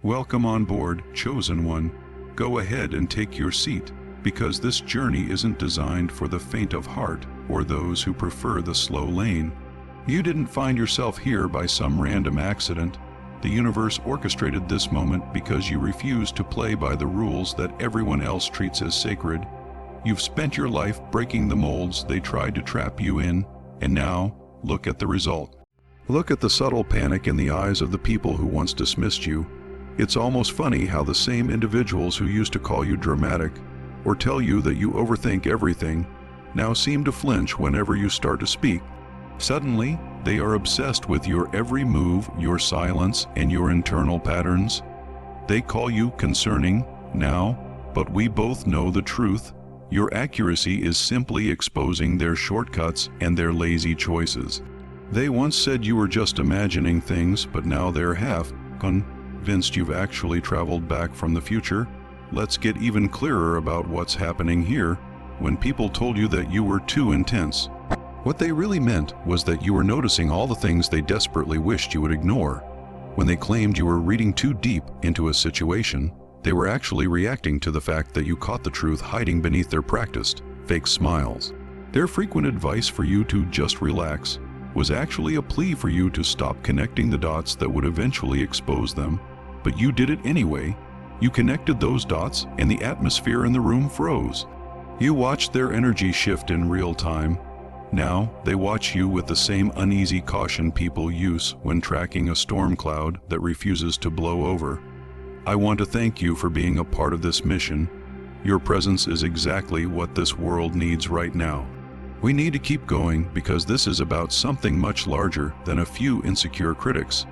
Welcome on board, Chosen One. Go ahead and take your seat, because this journey isn't designed for the faint of heart or those who prefer the slow lane. You didn't find yourself here by some random accident. The universe orchestrated this moment because you refuse to play by the rules that everyone else treats as sacred. You've spent your life breaking the molds they tried to trap you in, and now, look at the result. Look at the subtle panic in the eyes of the people who once dismissed you. It's almost funny how the same individuals who used to call you dramatic or tell you that you overthink everything now seem to flinch whenever you start to speak. Suddenly, they are obsessed with your every move, your silence, and your internal patterns. They call you concerning now, but we both know the truth. Your accuracy is simply exposing their shortcuts and their lazy choices. They once said you were just imagining things, but now they're half convinced you've actually traveled back from the future. Let's get even clearer about what's happening here. When people told you that you were too intense, what they really meant was that you were noticing all the things they desperately wished you would ignore. When they claimed you were reading too deep into a situation, they were actually reacting to the fact that you caught the truth hiding beneath their practiced, fake smiles. Their frequent advice for you to just relax was actually a plea for you to stop connecting the dots that would eventually expose them. But you did it anyway. You connected those dots, and the atmosphere in the room froze. You watched their energy shift in real time. Now, they watch you with the same uneasy caution people use when tracking a storm cloud that refuses to blow over. I want to thank you for being a part of this mission. Your presence is exactly what this world needs right now. We need to keep going because this is about something much larger than a few insecure critics.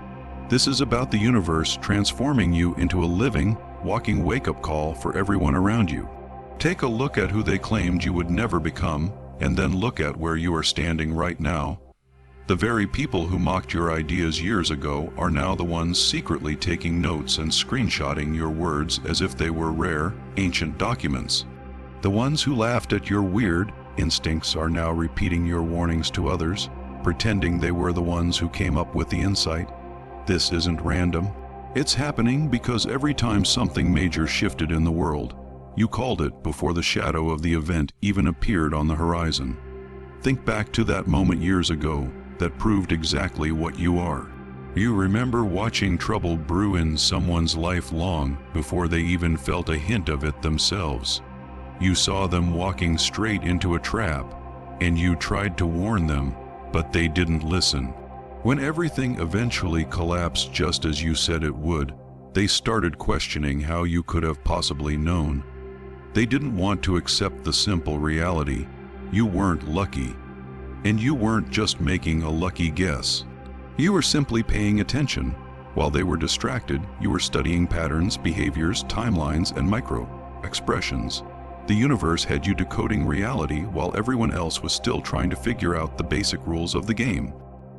This is about the universe transforming you into a living, walking wake-up call for everyone around you. Take a look at who they claimed you would never become, and then look at where you are standing right now. The very people who mocked your ideas years ago are now the ones secretly taking notes and screenshotting your words as if they were rare, ancient documents. The ones who laughed at your weird instincts are now repeating your warnings to others, pretending they were the ones who came up with the insight. This isn't random. It's happening because every time something major shifted in the world, you called it before the shadow of the event even appeared on the horizon. Think back to that moment years ago that proved exactly what you are. You remember watching trouble brew in someone's life long before they even felt a hint of it themselves. You saw them walking straight into a trap, and you tried to warn them, but they didn't listen. When everything eventually collapsed just as you said it would, they started questioning how you could have possibly known. They didn't want to accept the simple reality. You weren't lucky. And you weren't just making a lucky guess. You were simply paying attention. While they were distracted, you were studying patterns, behaviors, timelines, and micro-expressions. The universe had you decoding reality while everyone else was still trying to figure out the basic rules of the game.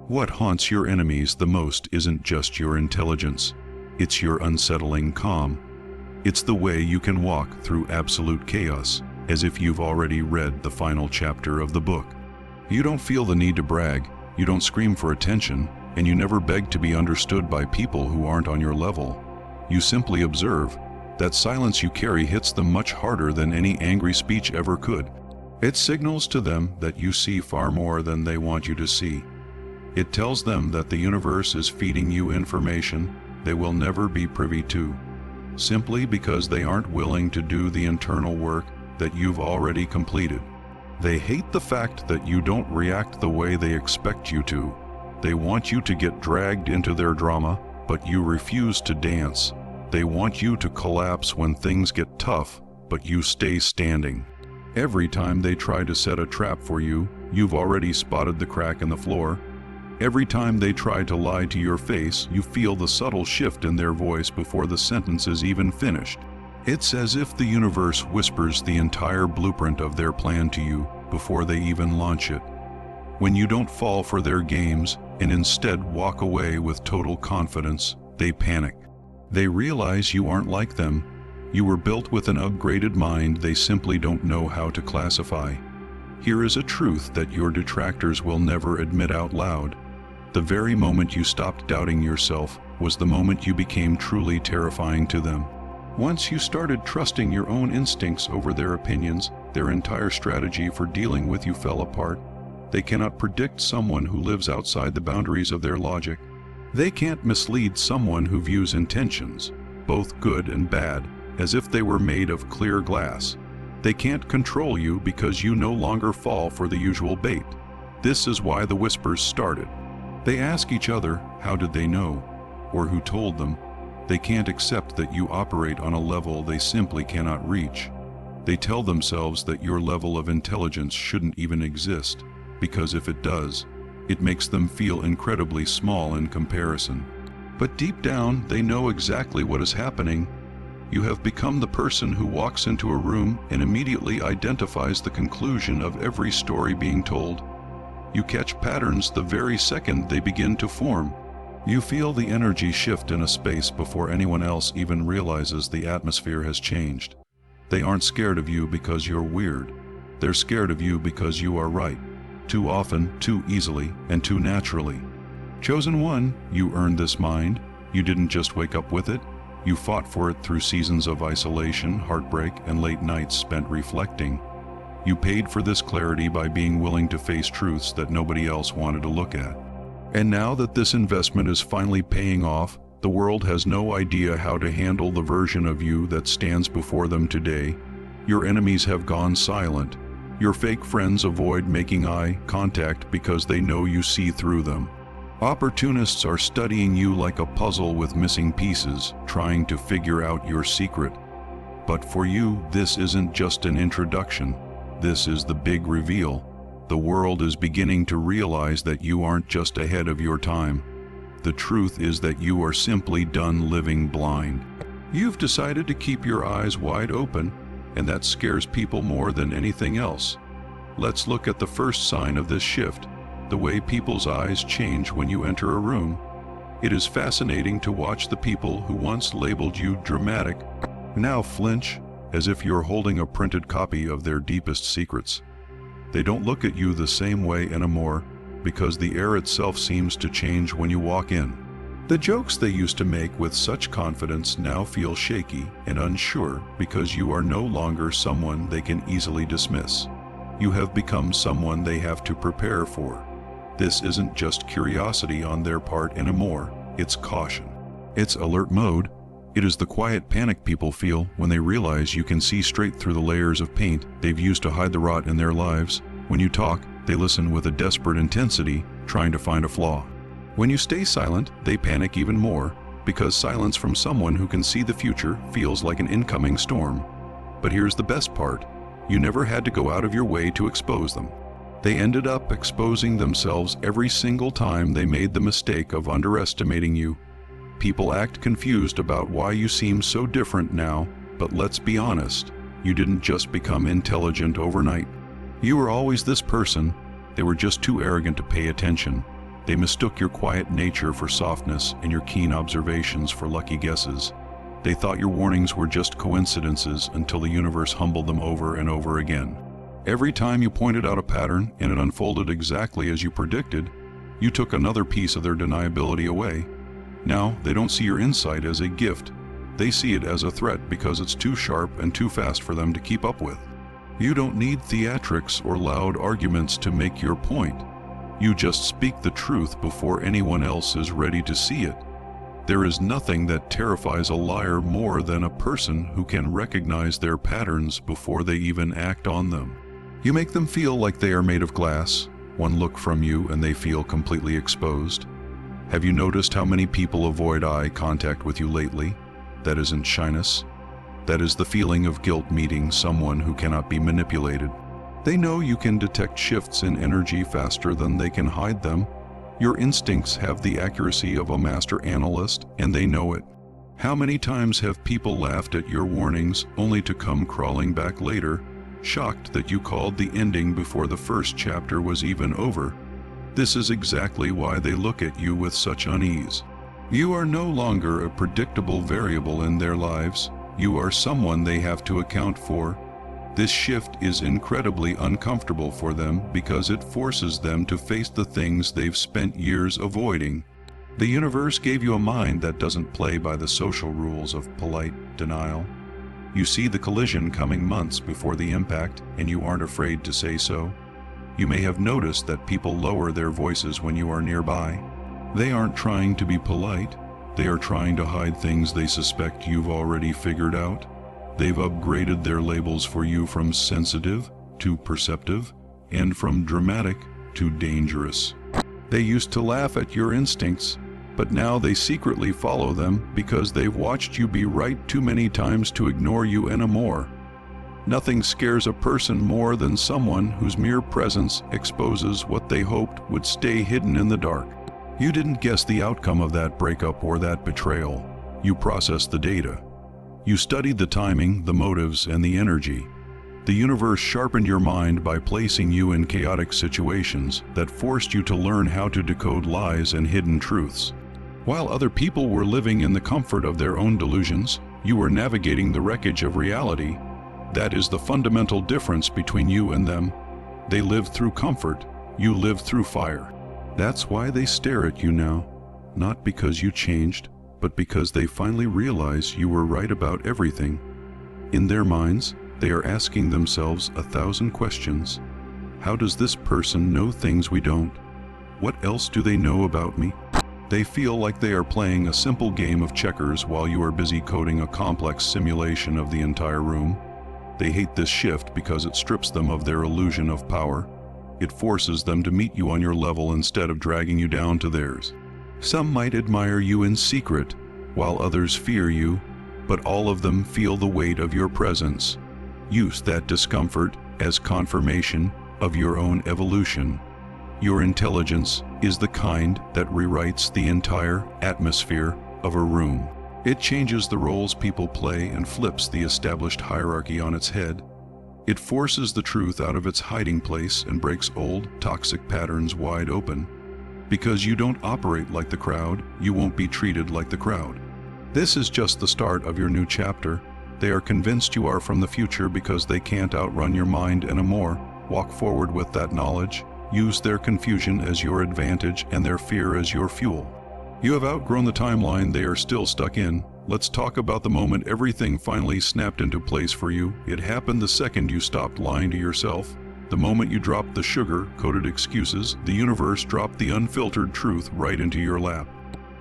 What haunts your enemies the most isn't just your intelligence. It's your unsettling calm. It's the way you can walk through absolute chaos, as if you've already read the final chapter of the book. You don't feel the need to brag, you don't scream for attention, and you never beg to be understood by people who aren't on your level. You simply observe. That silence you carry hits them much harder than any angry speech ever could. It signals to them that you see far more than they want you to see. It tells them that the universe is feeding you information they will never be privy to, simply because they aren't willing to do the internal work that you've already completed. They hate the fact that you don't react the way they expect you to. They want you to get dragged into their drama, but you refuse to dance. They want you to collapse when things get tough, but you stay standing. Every time they try to set a trap for you, you've already spotted the crack in the floor. Every time they try to lie to your face, you feel the subtle shift in their voice before the sentence is even finished. It's as if the universe whispers the entire blueprint of their plan to you before they even launch it. When you don't fall for their games and instead walk away with total confidence, they panic. They realize you aren't like them. You were built with an upgraded mind they simply don't know how to classify. Here is a truth that your detractors will never admit out loud. The very moment you stopped doubting yourself, was the moment you became truly terrifying to them. Once you started trusting your own instincts over their opinions, their entire strategy for dealing with you fell apart. They cannot predict someone who lives outside the boundaries of their logic. They can't mislead someone who views intentions, both good and bad, as if they were made of clear glass. They can't control you because you no longer fall for the usual bait. This is why the whispers started. They ask each other, how did they know? Or who told them? They can't accept that you operate on a level they simply cannot reach. They tell themselves that your level of intelligence shouldn't even exist, because if it does, it makes them feel incredibly small in comparison. But deep down, they know exactly what is happening. You have become the person who walks into a room and immediately identifies the conclusion of every story being told. You catch patterns the very second they begin to form. You feel the energy shift in a space before anyone else even realizes the atmosphere has changed. They aren't scared of you because you're weird. They're scared of you because you are right. Too often, too easily, and too naturally. Chosen one, you earned this mind. You didn't just wake up with it. You fought for it through seasons of isolation, heartbreak, and late nights spent reflecting. You paid for this clarity by being willing to face truths that nobody else wanted to look at. And now that this investment is finally paying off, the world has no idea how to handle the version of you that stands before them today. Your enemies have gone silent. Your fake friends avoid making eye contact because they know you see through them. Opportunists are studying you like a puzzle with missing pieces, trying to figure out your secret. But for you, this isn't just an introduction. This is the big reveal. The world is beginning to realize that you aren't just ahead of your time. The truth is that you are simply done living blind. You've decided to keep your eyes wide open, and that scares people more than anything else. Let's look at the first sign of this shift, the way people's eyes change when you enter a room. It is fascinating to watch the people who once labeled you dramatic now flinch, as if you're holding a printed copy of their deepest secrets. They don't look at you the same way anymore because the air itself seems to change when you walk in. The jokes they used to make with such confidence now feel shaky and unsure because you are no longer someone they can easily dismiss. You have become someone they have to prepare for. This isn't just curiosity on their part anymore, it's caution. It's alert mode. It is the quiet panic people feel when they realize you can see straight through the layers of paint they've used to hide the rot in their lives. When you talk, they listen with a desperate intensity, trying to find a flaw. When you stay silent, they panic even more, because silence from someone who can see the future feels like an incoming storm. But here's the best part. You never had to go out of your way to expose them. They ended up exposing themselves every single time they made the mistake of underestimating you. People act confused about why you seem so different now, but let's be honest, you didn't just become intelligent overnight. You were always this person. They were just too arrogant to pay attention. They mistook your quiet nature for softness and your keen observations for lucky guesses. They thought your warnings were just coincidences until the universe humbled them over and over again. Every time you pointed out a pattern and it unfolded exactly as you predicted, you took another piece of their deniability away. Now, they don't see your insight as a gift. They see it as a threat because it's too sharp and too fast for them to keep up with. You don't need theatrics or loud arguments to make your point. You just speak the truth before anyone else is ready to see it. There is nothing that terrifies a liar more than a person who can recognize their patterns before they even act on them. You make them feel like they are made of glass. One look from you and they feel completely exposed. Have you noticed how many people avoid eye contact with you lately? That isn't shyness. That is the feeling of guilt meeting someone who cannot be manipulated. They know you can detect shifts in energy faster than they can hide them. Your instincts have the accuracy of a master analyst, and they know it. How many times have people laughed at your warnings only to come crawling back later, shocked that you called the ending before the first chapter was even over? This is exactly why they look at you with such unease. You are no longer a predictable variable in their lives. You are someone they have to account for. This shift is incredibly uncomfortable for them because it forces them to face the things they've spent years avoiding. The universe gave you a mind that doesn't play by the social rules of polite denial. You see the collision coming months before the impact, and you aren't afraid to say so. You may have noticed that people lower their voices when you are nearby. They aren't trying to be polite. They are trying to hide things they suspect you've already figured out. They've upgraded their labels for you from sensitive to perceptive, and from dramatic to dangerous. They used to laugh at your instincts, but now they secretly follow them because they've watched you be right too many times to ignore you anymore. Nothing scares a person more than someone whose mere presence exposes what they hoped would stay hidden in the dark. You didn't guess the outcome of that breakup or that betrayal. You processed the data. You studied the timing, the motives, and the energy. The universe sharpened your mind by placing you in chaotic situations that forced you to learn how to decode lies and hidden truths. While other people were living in the comfort of their own delusions, you were navigating the wreckage of reality. That is the fundamental difference between you and them. They lived through comfort, you lived through fire. That's why they stare at you now, not because you changed, but because they finally realize you were right about everything. In their minds, they are asking themselves 1,000 questions. How does this person know things we don't? What else do they know about me? They feel like they are playing a simple game of checkers while you are busy coding a complex simulation of the entire room. They hate this shift because it strips them of their illusion of power. It forces them to meet you on your level instead of dragging you down to theirs. Some might admire you in secret, while others fear you, but all of them feel the weight of your presence. Use that discomfort as confirmation of your own evolution. Your intelligence is the kind that rewrites the entire atmosphere of a room. It changes the roles people play and flips the established hierarchy on its head. It forces the truth out of its hiding place and breaks old, toxic patterns wide open. Because you don't operate like the crowd, you won't be treated like the crowd. This is just the start of your new chapter. They are convinced you are from the future because they can't outrun your mind anymore. Walk forward with that knowledge. Use their confusion as your advantage and their fear as your fuel. You have outgrown the timeline they are still stuck in. Let's talk about the moment everything finally snapped into place for you. It happened the second you stopped lying to yourself. The moment you dropped the sugar-coated excuses, the universe dropped the unfiltered truth right into your lap.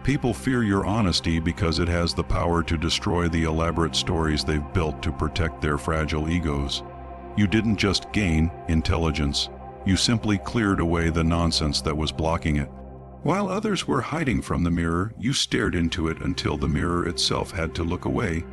People fear your honesty because it has the power to destroy the elaborate stories they've built to protect their fragile egos. You didn't just gain intelligence. You simply cleared away the nonsense that was blocking it. While others were hiding from the mirror, you stared into it until the mirror itself had to look away.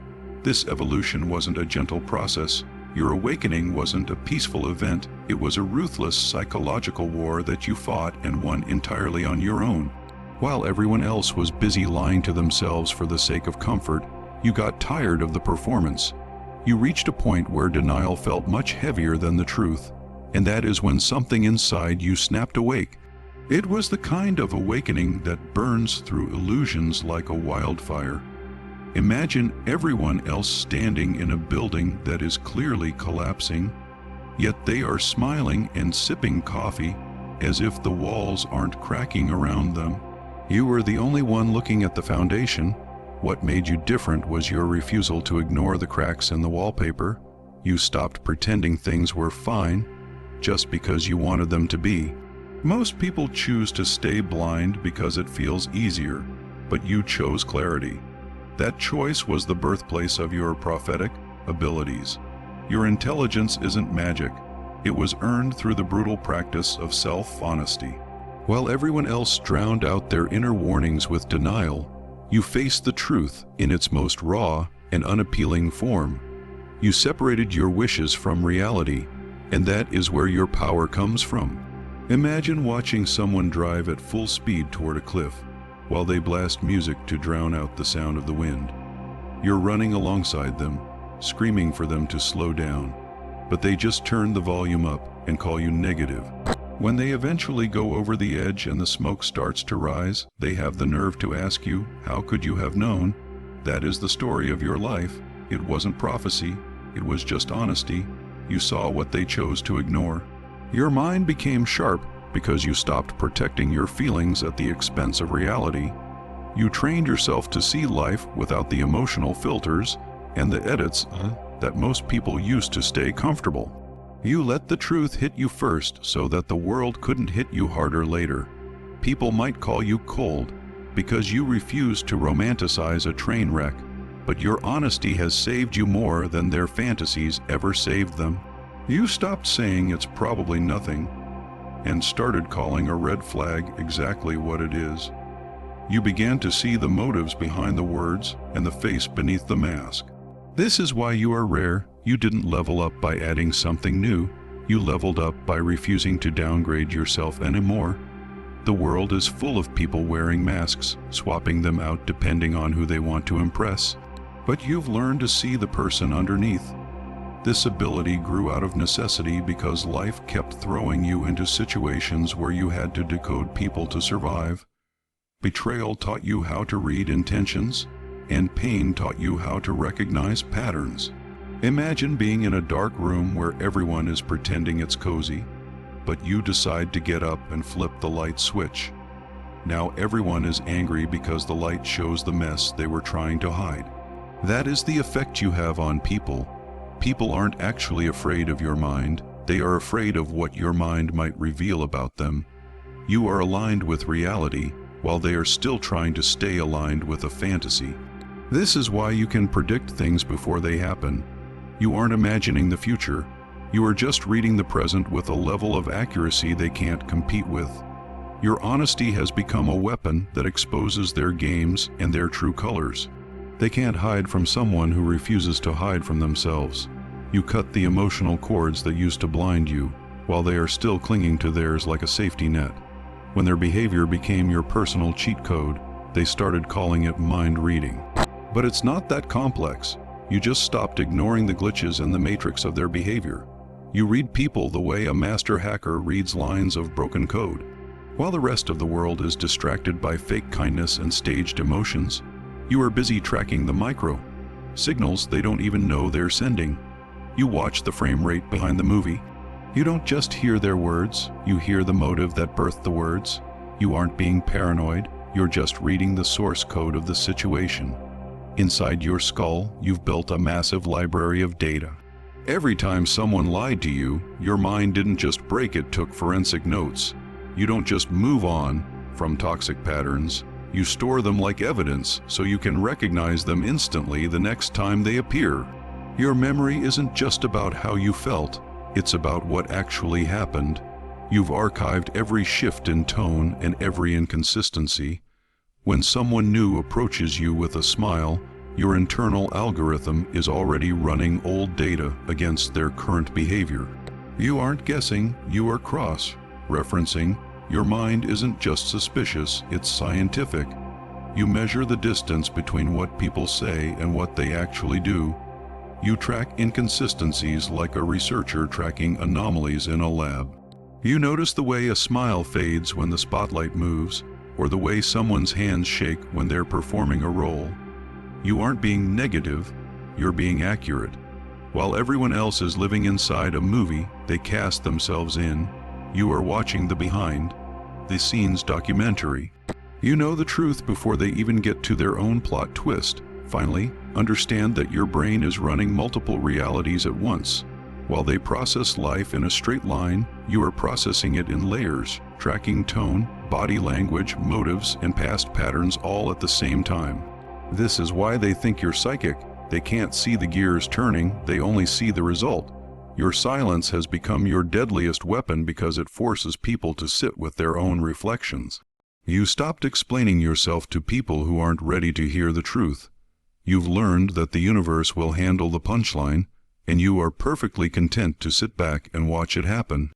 This evolution wasn't a gentle process. Your awakening wasn't a peaceful event. It was a ruthless psychological war that you fought and won entirely on your own. While everyone else was busy lying to themselves for the sake of comfort, you got tired of the performance. You reached a point where denial felt much heavier than the truth, and that is when something inside you snapped awake. It was the kind of awakening that burns through illusions like a wildfire. Imagine everyone else standing in a building that is clearly collapsing, yet they are smiling and sipping coffee as if the walls aren't cracking around them. You were the only one looking at the foundation. What made you different was your refusal to ignore the cracks in the wallpaper. You stopped pretending things were fine just because you wanted them to be. Most people choose to stay blind because it feels easier, but you chose clarity. That choice was the birthplace of your prophetic abilities. Your intelligence isn't magic. It was earned through the brutal practice of self-honesty. While everyone else drowned out their inner warnings with denial, you faced the truth in its most raw and unappealing form. You separated your wishes from reality, and that is where your power comes from. Imagine watching someone drive at full speed toward a cliff while they blast music to drown out the sound of the wind. You're running alongside them, screaming for them to slow down, but they just turn the volume up and call you negative. When they eventually go over the edge and the smoke starts to rise, they have the nerve to ask you, how could you have known? That is the story of your life. It wasn't prophecy, it was just honesty. You saw what they chose to ignore. Your mind became sharp because you stopped protecting your feelings at the expense of reality. You trained yourself to see life without the emotional filters and the edits that most people use to stay comfortable. You let the truth hit you first so that the world couldn't hit you harder later. People might call you cold because you refuse to romanticize a train wreck, but your honesty has saved you more than their fantasies ever saved them. You stopped saying it's probably nothing and started calling a red flag exactly what it is. You began to see the motives behind the words and the face beneath the mask. This is why you are rare. You didn't level up by adding something new. You leveled up by refusing to downgrade yourself anymore. The world is full of people wearing masks, swapping them out depending on who they want to impress. But you've learned to see the person underneath. This ability grew out of necessity because life kept throwing you into situations where you had to decode people to survive. Betrayal taught you how to read intentions, and pain taught you how to recognize patterns. Imagine being in a dark room where everyone is pretending it's cozy, but you decide to get up and flip the light switch. Now everyone is angry because the light shows the mess they were trying to hide. That is the effect you have on people. People aren't actually afraid of your mind. They are afraid of what your mind might reveal about them. You are aligned with reality, while they are still trying to stay aligned with a fantasy. This is why you can predict things before they happen. You aren't imagining the future. You are just reading the present with a level of accuracy they can't compete with. Your honesty has become a weapon that exposes their games and their true colors. They can't hide from someone who refuses to hide from themselves. You cut the emotional cords that used to blind you, while they are still clinging to theirs like a safety net. When their behavior became your personal cheat code, they started calling it mind reading. But it's not that complex. You just stopped ignoring the glitches in the matrix of their behavior. You read people the way a master hacker reads lines of broken code. While the rest of the world is distracted by fake kindness and staged emotions, you are busy tracking the micro signals they don't even know they're sending. You watch the frame rate behind the movie. You don't just hear their words, you hear the motive that birthed the words. You aren't being paranoid, you're just reading the source code of the situation. Inside your skull, you've built a massive library of data. Every time someone lied to you, your mind didn't just break, it took forensic notes. You don't just move on from toxic patterns, you store them like evidence so you can recognize them instantly the next time they appear. Your memory isn't just about how you felt, it's about what actually happened. You've archived every shift in tone and every inconsistency. When someone new approaches you with a smile, your internal algorithm is already running old data against their current behavior. You aren't guessing, you are cross-referencing. Your mind isn't just suspicious, it's scientific. You measure the distance between what people say and what they actually do. You track inconsistencies like a researcher tracking anomalies in a lab. You notice the way a smile fades when the spotlight moves, or the way someone's hands shake when they're performing a role. You aren't being negative, you're being accurate. While everyone else is living inside a movie they cast themselves in, you are watching the behind the scenes documentary. You know the truth before they even get to their own plot twist. Finally, understand that your brain is running multiple realities at once. While they process life in a straight line, you are processing it in layers, tracking tone, body language, motives, and past patterns all at the same time. This is why they think you're psychic. They can't see the gears turning, they only see the result. Your silence has become your deadliest weapon because it forces people to sit with their own reflections. You stopped explaining yourself to people who aren't ready to hear the truth. You've learned that the universe will handle the punchline, and you are perfectly content to sit back and watch it happen.